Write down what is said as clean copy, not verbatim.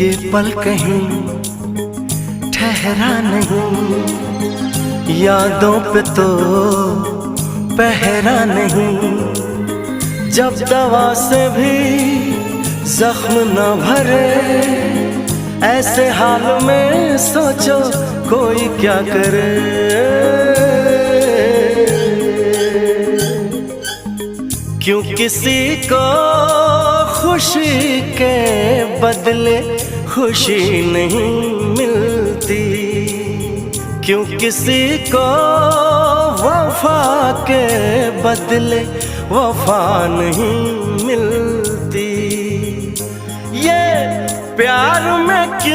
ये पल कहीं ठहरा नहीं, यादों पे तो पहरा नहीं। जब दवा से भी जख्म न भरे, ऐसे हाल में सोचो कोई क्या करे। क्यों किसी को खुशी के बदले खुशी नहीं मिलती, क्यों किसी को वफा के बदले वफा नहीं मिलती। ये प्यार में क्यों